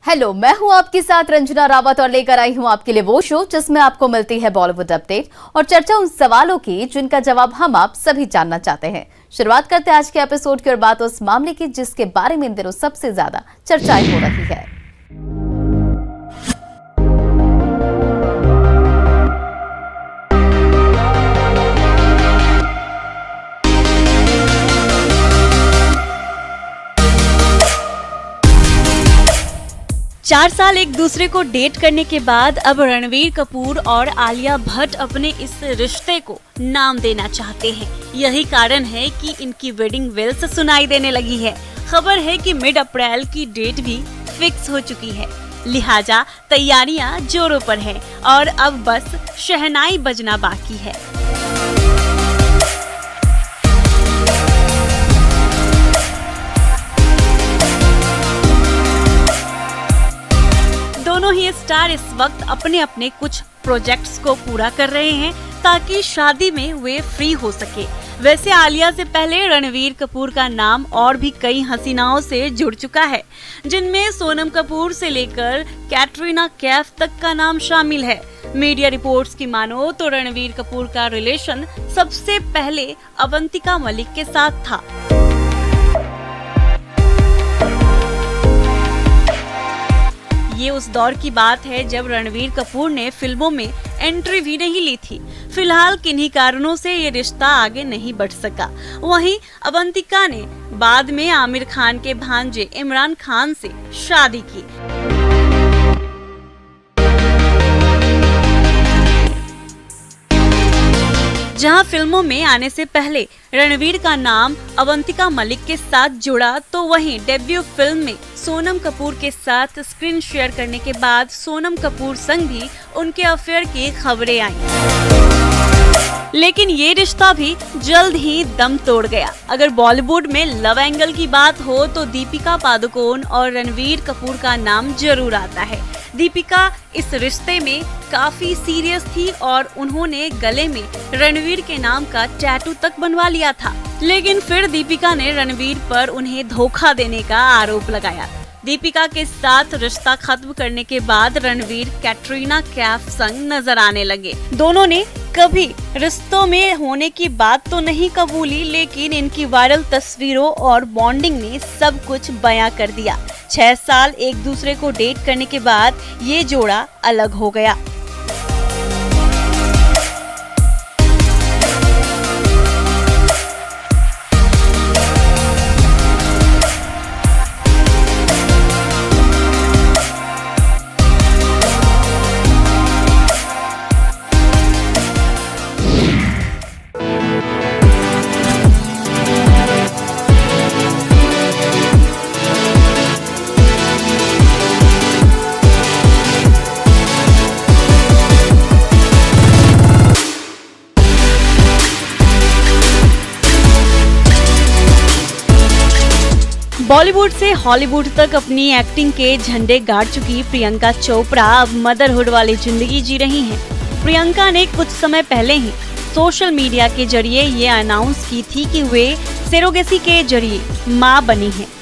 Hello, मैं हूं आपके साथ रंजना रावत और लेकर आई हूं आपके लिए वो शो जिसमें आपको मिलती है बॉलीवुड अपडेट और चर्चा उन सवालों की जिनका जवाब हम आप सभी जानना चाहते हैं। शुरुआत करते हैं आज के एपिसोड की और बात उस मामले की जिसके बारे में इन दिनों सबसे ज्यादा चर्चाएं हो रही है। चार साल एक दूसरे को डेट करने के बाद अब रणवीर कपूर और आलिया भट्ट अपने इस रिश्ते को नाम देना चाहते हैं। यही कारण है कि इनकी वेडिंग वेल्स सुनाई देने लगी है। खबर है कि मिड अप्रैल की डेट भी फिक्स हो चुकी है, लिहाजा तैयारियां जोरों पर हैं और अब बस शहनाई बजना बाकी है। दोनों ही स्टार इस वक्त अपने अपने कुछ प्रोजेक्ट्स को पूरा कर रहे हैं ताकि शादी में वे फ्री हो सके। वैसे आलिया से पहले रणवीर कपूर का नाम और भी कई हसीनाओं से जुड़ चुका है, जिनमें सोनम कपूर से लेकर कैटरीना कैफ तक का नाम शामिल है। मीडिया रिपोर्ट्स की मानो तो रणवीर कपूर का रिलेशन सबसे पहले अवंतिका मलिक के साथ था। ये उस दौर की बात है जब रणवीर कपूर ने फिल्मों में एंट्री भी नहीं ली थी। फिलहाल किन्हीं कारणों से ये रिश्ता आगे नहीं बढ़ सका। वहीं अवंतिका ने बाद में आमिर खान के भांजे इमरान खान से शादी की। जहां फिल्मों में आने से पहले रणवीर का नाम अवंतिका मलिक के साथ जुड़ा, तो वहीं डेब्यू फिल्म में सोनम कपूर के साथ स्क्रीन शेयर करने के बाद सोनम कपूर संग भी उनके अफेयर की खबरें आईं। लेकिन ये रिश्ता भी जल्द ही दम तोड़ गया। अगर बॉलीवुड में लव एंगल की बात हो तो दीपिका पादुकोण और रणवीर कपूर का नाम जरूर आता है। दीपिका इस रिश्ते में काफी सीरियस थी और उन्होंने गले में रणवीर के नाम का टैटू तक बनवा लिया था। लेकिन फिर दीपिका ने रणवीर पर उन्हें धोखा देने का आरोप लगाया। दीपिका के साथ रिश्ता खत्म करने के बाद रणवीर कैटरीना कैफ संग नजर आने लगे। दोनों ने कभी रिश्तों में होने की बात तो नहीं कबूली, लेकिन इनकी वायरल तस्वीरों और बॉन्डिंग ने सब कुछ बयां कर दिया। 6 साल एक दूसरे को डेट करने के बाद ये जोड़ा अलग हो गया। बॉलीवुड से हॉलीवुड तक अपनी एक्टिंग के झंडे गाड़ चुकी प्रियंका चोपड़ा अब मदरहुड वाली जिंदगी जी रही हैं। प्रियंका ने कुछ समय पहले ही सोशल मीडिया के जरिए ये अनाउंस की थी कि वे सेरोगेसी के जरिए मां बनी हैं।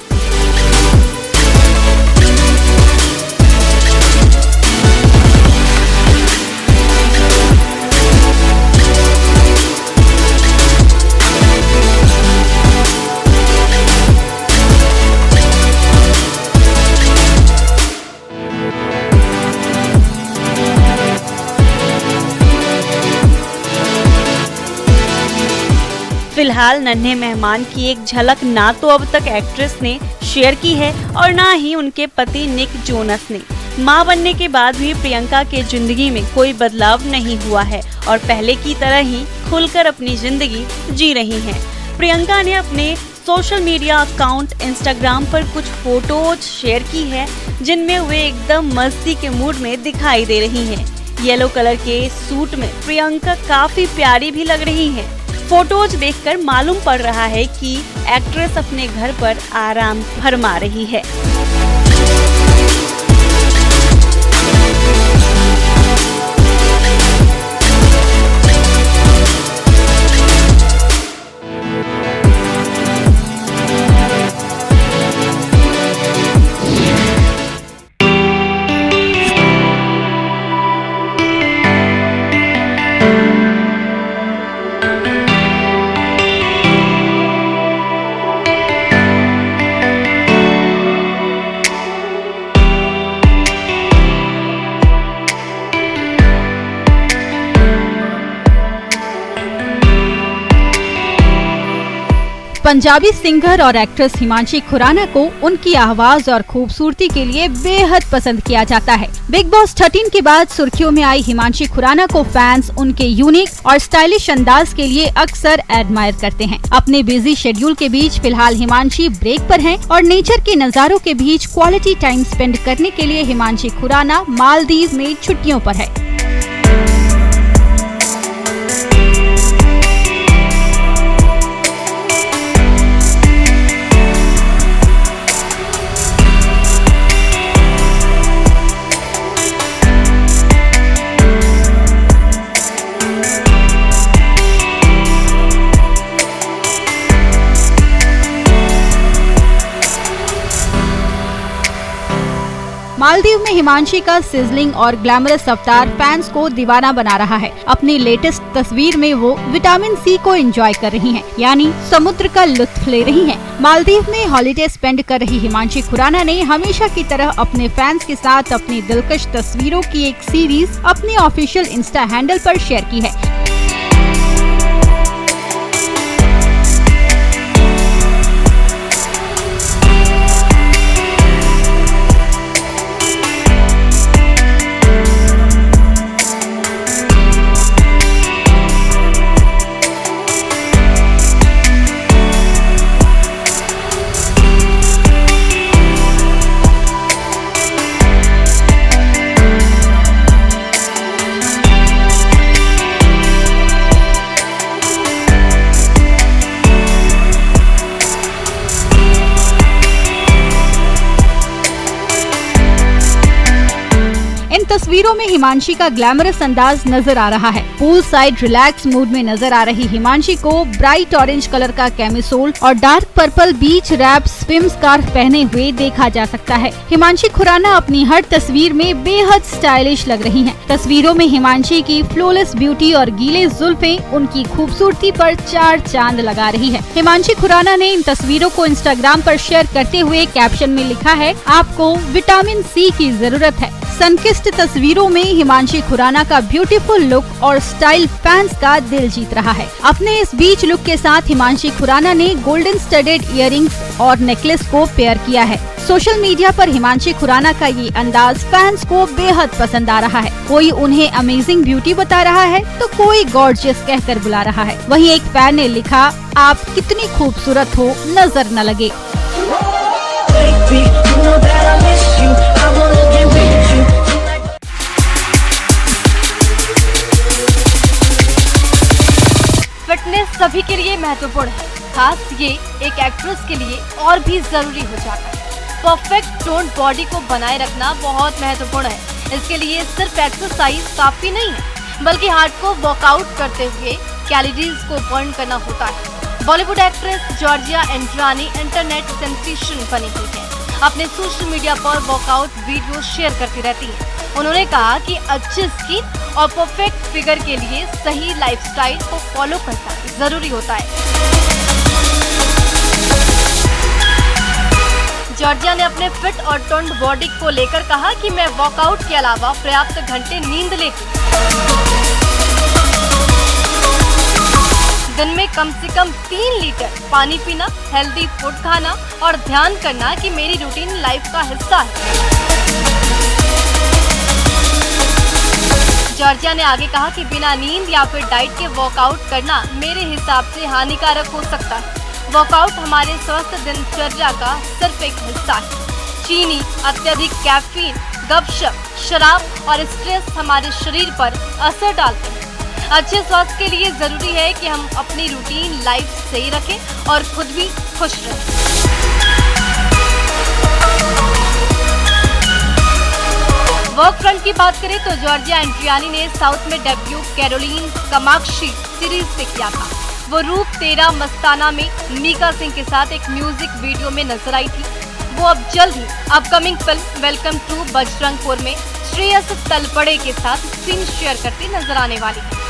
फिलहाल नन्हे मेहमान की एक झलक ना तो अब तक एक्ट्रेस ने शेयर की है और ना ही उनके पति निक जोनस ने। मां बनने के बाद भी प्रियंका के जिंदगी में कोई बदलाव नहीं हुआ है और पहले की तरह ही खुलकर अपनी जिंदगी जी रही हैं। प्रियंका ने अपने सोशल मीडिया अकाउंट इंस्टाग्राम पर कुछ फोटोज शेयर की है, जिनमें वे एकदम मस्ती के मूड में दिखाई दे रही हैं। येलो कलर के सूट में प्रियंका काफी प्यारी भी लग रही हैं। फोटोज देखकर मालूम पड़ रहा है कि एक्ट्रेस अपने घर पर आराम फरमा रही है। पंजाबी सिंगर और एक्ट्रेस हिमांशी खुराना को उनकी आवाज और खूबसूरती के लिए बेहद पसंद किया जाता है। बिग बॉस 13 के बाद सुर्खियों में आई हिमांशी खुराना को फैंस उनके यूनिक और स्टाइलिश अंदाज के लिए अक्सर एडमायर करते हैं। अपने बिजी शेड्यूल के बीच फिलहाल हिमांशी ब्रेक पर हैं और नेचर के नज़ारों के बीच क्वालिटी टाइम स्पेंड करने के लिए हिमांशी खुराना मालदीव में छुट्टियों पर है। मालदीव में हिमांशी का सिजलिंग और ग्लैमरस अवतार फैंस को दीवाना बना रहा है। अपनी लेटेस्ट तस्वीर में वो विटामिन सी को एंजॉय कर रही हैं, यानी समुद्र का लुत्फ ले रही हैं। मालदीव में हॉलिडे स्पेंड कर रही हिमांशी खुराना ने हमेशा की तरह अपने फैंस के साथ अपनी दिलकश तस्वीरों की एक सीरीज अपने ऑफिशियल इंस्टा हैंडल पर शेयर की है। तस्वीरों में हिमांशी का ग्लैमरस अंदाज नजर आ रहा है। पूल साइड रिलैक्स मूड में नजर आ रही हिमांशी को ब्राइट ऑरेंज कलर का कैमिसोल और डार्क पर्पल बीच रैप स्विम स्कार्फ पहने हुए देखा जा सकता है। हिमांशी खुराना अपनी हर तस्वीर में बेहद स्टाइलिश लग रही हैं। तस्वीरों में हिमांशी की फ्लॉलेस ब्यूटी और गीले जुल्फें उनकी खूबसूरती पर चार चांद लगा रही है। हिमांशी खुराना ने इन तस्वीरों को इंस्टाग्राम पर शेयर करते हुए कैप्शन में लिखा है, आपको विटामिन सी की जरूरत है। सनकिस्ट तस्वीरों में हिमांशी खुराना का ब्यूटीफुल लुक और स्टाइल फैंस का दिल जीत रहा है। अपने इस बीच लुक के साथ हिमांशी खुराना ने गोल्डन स्टडेड इयररिंग्स और नेकलेस को पेयर किया है। सोशल मीडिया पर हिमांशी खुराना का ये अंदाज फैंस को बेहद पसंद आ रहा है। कोई उन्हें अमेजिंग ब्यूटी बता रहा है तो कोई गॉर्जियस कहकर बुला रहा है। वहीं एक फैन ने लिखा, आप कितनी खूबसूरत हो, नजर न लगे। फिटनेस सभी के लिए महत्वपूर्ण है, खास ये एक एक्ट्रेस के लिए और भी जरूरी हो जाता है। परफेक्ट टोन्ड बॉडी को बनाए रखना बहुत महत्वपूर्ण है। इसके लिए सिर्फ एक्सरसाइज काफी नहीं है, बल्कि हार्डकोर वर्कआउट करते हुए कैलोरीज को बर्न करना होता है। Bollywood actress Georgia Andriani internet sensation बनी हुई है। अपने सोशल मीडिया पर वर्कआउट वीडियो शेयर करती रहती है। उन्होंने कहा कि अच्छी स्किन और परफेक्ट फिगर के लिए सही लाइफस्टाइल को फॉलो करना जरूरी होता है। जॉर्जिया ने अपने फिट और टोन्ड बॉडी को लेकर कहा कि मैं वर्कआउट के अलावा पर्याप्त घंटे नींद लेती हूं। दिन में कम से कम 3 लीटर पानी पीना, हेल्दी फूड खाना और ध्यान करना कि मेरी रूटीन लाइफ का हिस्सा है। जॉर्जिया ने आगे कहा कि बिना नींद या फिर डाइट के वर्कआउट करना मेरे हिसाब से हानिकारक हो सकता है। वर्कआउट हमारे स्वस्थ दिनचर्या का सिर्फ एक हिस्सा है। चीनी, अत्यधिक कैफीन, गपशप, शराब और स्ट्रेस हमारे शरीर पर असर डालते हैं। अच्छे स्वास्थ्य के लिए जरूरी है कि हम अपनी रूटीन लाइफ सही रखें और खुद भी खुश रहें। वर्क फ्रंट की बात करें तो जॉर्जिया एंड्रियानी ने साउथ में डेब्यू कैरोलिन कामाक्षी सीरीज से किया था। वो रूप तेरा मस्ताना में मीका सिंह के साथ एक म्यूजिक वीडियो में नजर आई थी। वो अब जल्द ही upcoming film welcome to Bajrangpur में श्रेयस तलपड़े के साथ सीन शेयर करती नजर आने वाली है।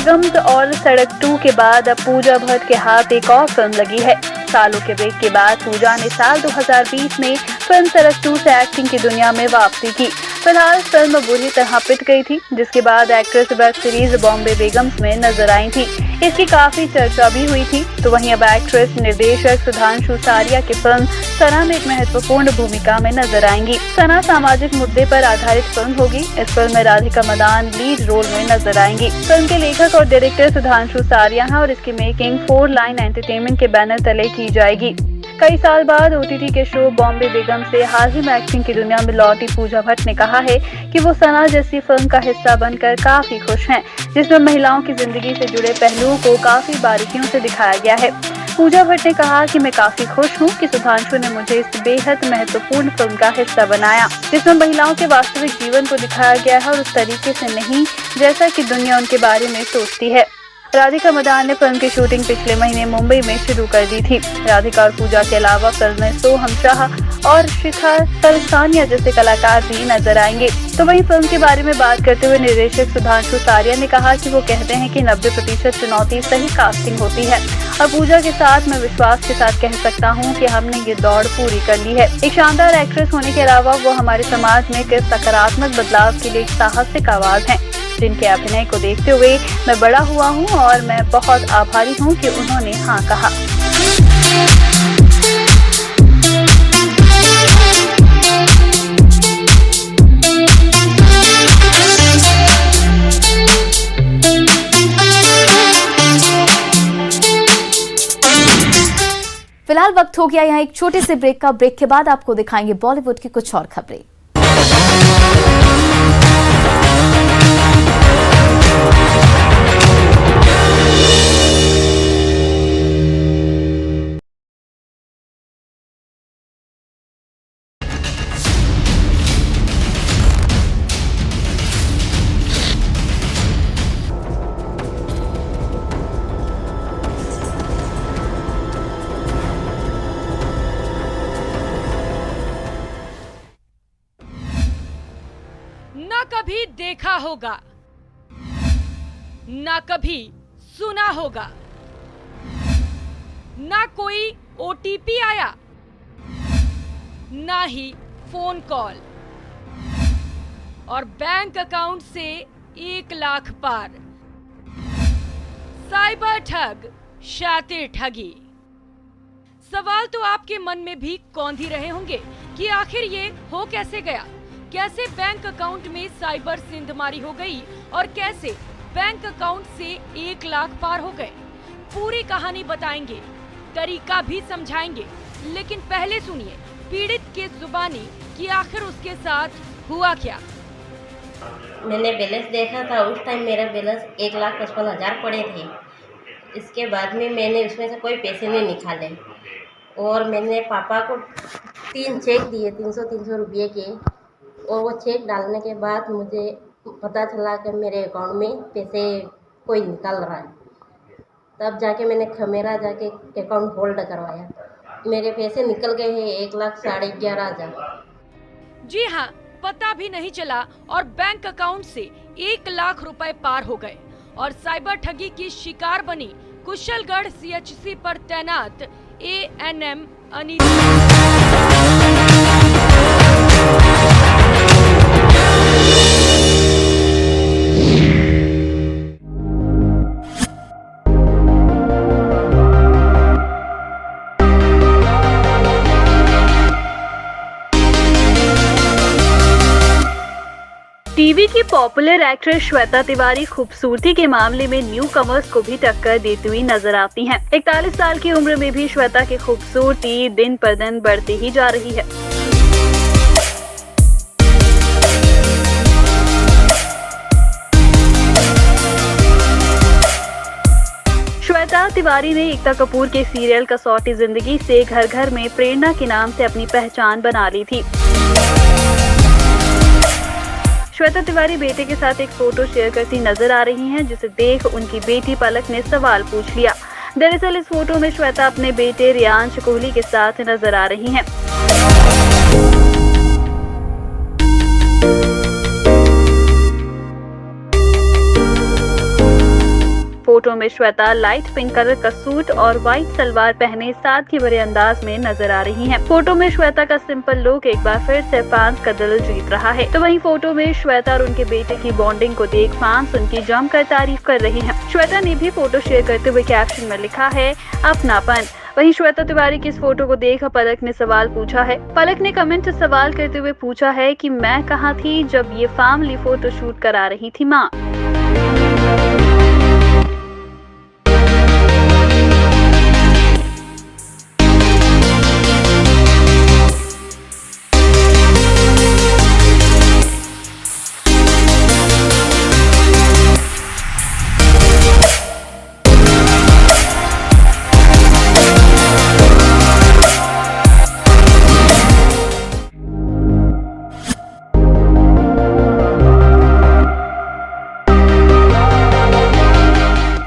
बेगम्स और सड़क 2 के बाद अब पूजा भट्ट के हाथ एक और फिल्म लगी है। सालों के ब्रेक के बाद पूजा ने साल 2020 में फिल्म सड़क 2 से एक्टिंग की दुनिया में वापसी की। फिलहाल फिल्म बुरी तरह पिट गई थी, जिसके बाद actress web series Bombay Begums में नजर आई थी। इसकी काफी चर्चा भी हुई थी। तो वहीं अब एक्ट्रेस निर्देशक सुधांशु सारिया की फिल्म सना में एक महत्वपूर्ण भूमिका में नजर आएंगी। सना सामाजिक मुद्दे पर आधारित फिल्म होगी। इस फिल्म में राधिका मदान लीड रोल में नजर आएंगी। फिल्म के लेखक और डायरेक्टर सुधांशु सारिया हैं और इसकी मेकिंग 4 लाइन एंटरटेनमेंट के बैनर तले की जाएगी। कई साल बाद ओटीटी के शो बॉम्बे बेगम से हाल ही में एक्टिंग की दुनिया में लौटी पूजा भट्ट ने कहा है कि वो सना जैसी फिल्म का हिस्सा बनकर काफी खुश हैं, जिसमें महिलाओं की जिंदगी से जुड़े पहलुओं को काफी बारीकियों से दिखाया गया है। पूजा भट्ट ने कहा कि मैं काफी खुश हूँ कि सुधांशु ने मुझे इस बेहद महत्वपूर्ण फिल्म का हिस्सा बनाया, जिसमें महिलाओं के वास्तविक जीवन को दिखाया गया है और उस तरीके से नहीं जैसा कि दुनिया उनके बारे में सोचती है। राधिका मदान ने फिल्म की शूटिंग पिछले महीने मुंबई में शुरू कर दी थी। राधिका और पूजा के अलावा फिल्म में सोहम शाह और शिखा तरसानिया जैसे कलाकार भी नजर आएंगे। तो वहीं फिल्म के बारे में बात करते हुए निर्देशक सुधांशु सारिया ने कहा कि वो कहते हैं कि 90% चुनौती सही कास्टिंग होती है और पूजा के साथ मैं विश्वास के साथ कह सकता हूँ कि हमने ये दौड़ पूरी कर ली है। एक शानदार एक्ट्रेस होने के अलावा वो हमारे समाज में एक सकारात्मक बदलाव के लिए एक साहसिक आवाज है, जिनके अभिनय को देखते हुए मैं बड़ा हुआ हूं और मैं बहुत आभारी हूं कि उन्होंने हाँ कहा। फिलहाल वक्त हो गया यहाँ एक छोटे से ब्रेक का। ब्रेक के बाद आपको दिखाएंगे बॉलीवुड की कुछ और खबरें। ना कभी देखा होगा, ना कभी सुना होगा, ना कोई ओटीपी आया, ना ही फोन कॉल और बैंक अकाउंट से 1 लाख पार। साइबर ठग, शातिर ठगी। सवाल तो आपके मन में भी कौंध ही रहे होंगे कि आखिर ये हो कैसे गया, कैसे बैंक अकाउंट में साइबर सिंधमारी हो गई और कैसे बैंक अकाउंट से 1 लाख पार हो गए। पूरी कहानी बताएंगे, तरीका भी समझाएंगे, लेकिन पहले सुनिए पीड़ित के जुबानी कि आखिर उसके साथ हुआ क्या। मैंने बैलेंस देखा था, उस टाइम मेरा बैलेंस 1,55,000 पड़े थे। इसके बाद में मैंने उसमें से कोई पैसे नहीं निकाले और मैंने पापा को 3 चेक दिए 300 रुपये के, और वो चेक डालने के बाद मुझे पता चला कि मेरे अकाउंट में पैसे कोई निकाल रहा है। तब जाके मैंने खमेरा जाके अकाउंट होल्ड करवाया, मेरे पैसे निकल गए हैं 1,11,500। जी हाँ, पता भी नहीं चला और बैंक अकाउंट से 1 लाख रुपए पार हो गए और साइबर ठगी की शिकार बनी कुशलगढ़ CHC पर तैनात ANM अनीता। टीवी की पॉपुलर एक्ट्रेस श्वेता तिवारी खूबसूरती के मामले में न्यू कमर्स को भी टक्कर देती हुई नजर आती हैं। 41 साल की उम्र में भी श्वेता की खूबसूरती दिन पर दिन बढ़ती ही जा रही है। श्वेता तिवारी ने एकता कपूर के सीरियल कसौटी जिंदगी से घर घर में प्रेरणा के नाम से अपनी पहचान बना ली थी। श्वेता तिवारी बेटे के साथ एक फोटो शेयर करती नजर आ रही हैं, जिसे देख उनकी बेटी पलक ने सवाल पूछ लिया। दरअसल इस फोटो में श्वेता अपने बेटे रियांश कोहली के साथ नजर आ रही हैं। फोटो में श्वेता लाइट पिंक कलर का सूट और व्हाइट सलवार पहने सादगी भरे अंदाज में नजर आ रही हैं। फोटो में श्वेता का सिंपल लुक एक बार फिर से फैंस का दिल जीत रहा है। तो वहीं फोटो में श्वेता और उनके बेटे की बॉन्डिंग को देख फैंस उनकी जमकर तारीफ कर रहे हैं। श्वेता ने भी फोटो शेयर करते हुए कैप्शन में लिखा है अपनापन। वहीं श्वेता तिवारी की इस फोटो को देख पलक ने सवाल पूछा है। पलक ने कमेंट से सवाल करते हुए पूछा है कि मैं कहाँ थी जब ये फैमिली फोटो शूट करा रही थी माँ।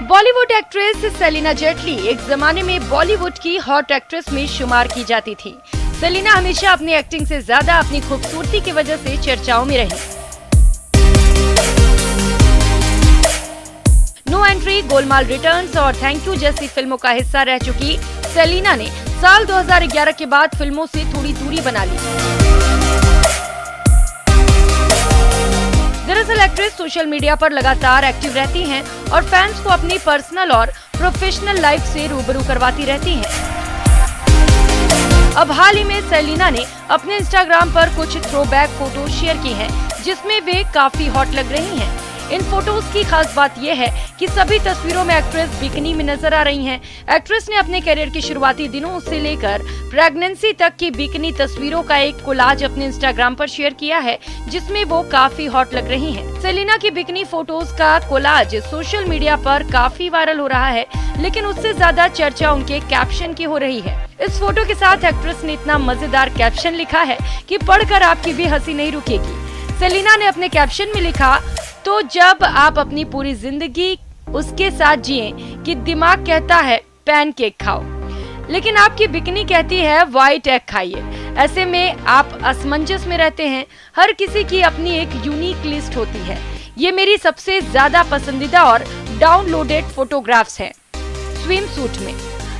बॉलीवुड एक्ट्रेस सेलिना जेटली एक जमाने में बॉलीवुड की हॉट एक्ट्रेस में शुमार की जाती थी। सेलिना हमेशा अपनी एक्टिंग से ज्यादा अपनी खूबसूरती की वजह से चर्चाओं में रही। नो एंट्री, गोलमाल रिटर्न्स और थैंक यू जैसी फिल्मों का हिस्सा रह चुकी सेलिना ने साल 2011 के बाद फिल्मों से थोड़ी दूरी बना ली। दरअसल एक्ट्रेस सोशल मीडिया पर लगातार एक्टिव रहती हैं और फैंस को अपनी पर्सनल और प्रोफेशनल लाइफ से रूबरू करवाती रहती हैं। अब हाल ही में सेलिना ने अपने इंस्टाग्राम पर कुछ थ्रोबैक फोटो शेयर की हैं, जिसमें वे काफी हॉट लग रही हैं। इन फोटोज की खास बात यह है कि सभी तस्वीरों में एक्ट्रेस बिकिनी में नजर आ रही हैं। एक्ट्रेस ने अपने करियर के शुरुआती दिनों से लेकर प्रेगनेंसी तक की बिकिनी तस्वीरों का एक कोलाज अपने इंस्टाग्राम पर शेयर किया है, जिसमें वो काफी हॉट लग रही हैं। सेलिना की बिकिनी फोटोज का कोलाज सोशल मीडिया पर काफी वायरल हो रहा है, लेकिन उससे ज्यादा चर्चा उनके कैप्शन की हो रही है। इस फोटो के साथ एक्ट्रेस ने इतना मजेदार कैप्शन लिखा है कि पढ़कर आपकी भी हंसी नहीं रुकेगी। सेलिना ने अपने कैप्शन में लिखा, तो जब आप अपनी पूरी जिंदगी उसके साथ जिए कि दिमाग कहता है पैनकेक खाओ, लेकिन आपकी बिकिनी कहती है व्हाइट एग खाइए। ऐसे में आप असमंजस में रहते हैं। हर किसी की अपनी एक यूनिक लिस्ट होती है। ये मेरी सबसे ज्यादा पसंदीदा और डाउनलोडेड फोटोग्राफ्स हैं स्विम सूट में।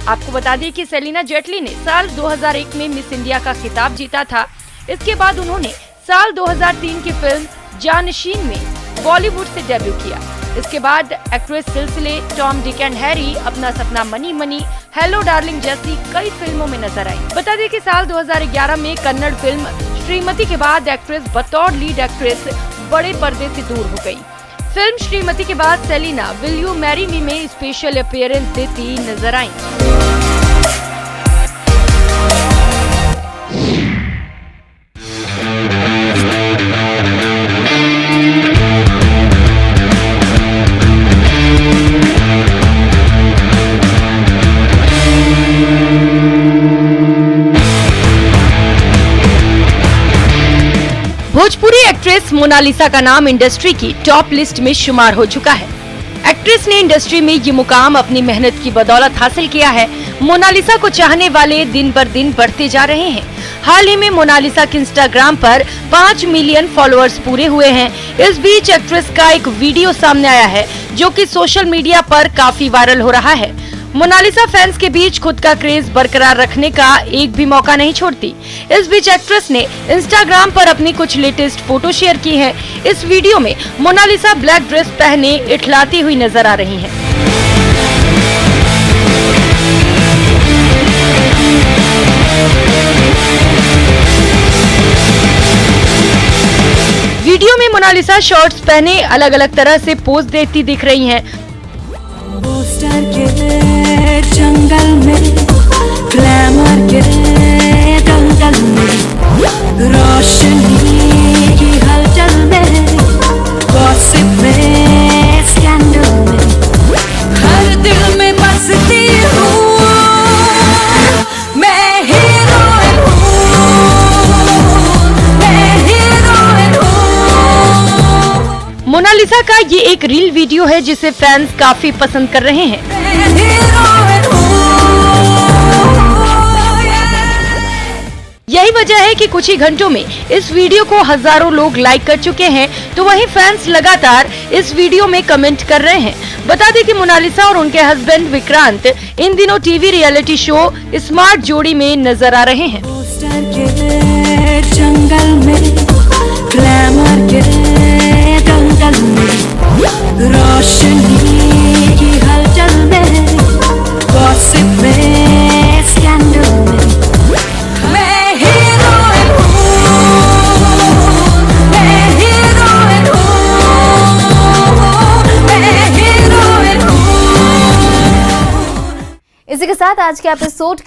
आपको बता दें कि सेलिना जेटली ने साल 2001 में मिस इंडिया का खिताब जीता था। इसके बाद उन्होंने साल 2003 की फिल्म जानशीन में बॉलीवुड से डेब्यू किया। इसके बाद एक्ट्रेस सिलसिले टॉम, डिक एंड हैरी, अपना सपना, मनी मनी, हेलो डार्लिंग जैसी कई फिल्मों में नजर आई। बता दें कि साल 2011 में कन्नड़ फिल्म श्रीमती के बाद एक्ट्रेस बतौर लीड एक्ट्रेस बड़े पर्दे से दूर हो गई। फिल्म श्रीमती के बाद Celina will you marry me में स्पेशल अपीयरेंस देती नजर आई। भोजपुरी एक्ट्रेस मोनालिसा का नाम इंडस्ट्री की टॉप लिस्ट में शुमार हो चुका है। एक्ट्रेस ने इंडस्ट्री में ये मुकाम अपनी मेहनत की बदौलत हासिल किया है। मोनालिसा को चाहने वाले दिन बर दिन बढ़ते जा रहे हैं। हाल ही में मोनालिसा के इंस्टाग्राम पर 5 मिलियन फॉलोअर्स पूरे हुए हैं। इस बीच एक्ट्रेस का एक वीडियो सामने आया है, जो कि सोशल मीडिया पर काफी वायरल हो रहा है। मोनालिसा फैंस के बीच खुद का क्रेज बरकरार रखने का एक भी मौका नहीं छोड़ती। इस बीच एक्ट्रेस ने इंस्टाग्राम पर अपनी कुछ लेटेस्ट फोटो शेयर की है। इस वीडियो में मोनालिसा ब्लैक ड्रेस पहने इठलाती हुई नजर आ रही हैं। वीडियो में मोनालिसा शॉर्ट्स पहने अलग अलग तरह से पोज देती दिख रही हैं। पोस्टर के जंगल में, ग्लैमर के दंगल में, रोशनी की हलचल में, गॉसिप में, स्कैंडल में, हर दिल में बसती हूँ मैं, हीरोइन हूँ, मैं हीरोइन हूँ। मोनालिसा का ये एक रील वीडियो है जिसे फैंस काफी पसंद कर रहे हैं। यही वजह है कि कुछ ही घंटों में इस वीडियो को हजारों लोग लाइक कर चुके हैं, तो वहीं फैंस लगातार इस वीडियो में कमेंट कर रहे हैं। बता दें कि मोनालिसा और उनके हस्बैंड विक्रांत इन दिनों टीवी रियलिटी शो स्मार्ट जोड़ी में नजर आ रहे हैं। पोस्टर के जंगल में, ग्लैमर के दंगल में, रोशनी की हलचल में, गॉसिप में, स्कैंडल में, मैं हीरोइन हूँ, मैं हीरोइन हूँ, मैं हीरोइन हूँ। इसी के साथ आज के एपिसोड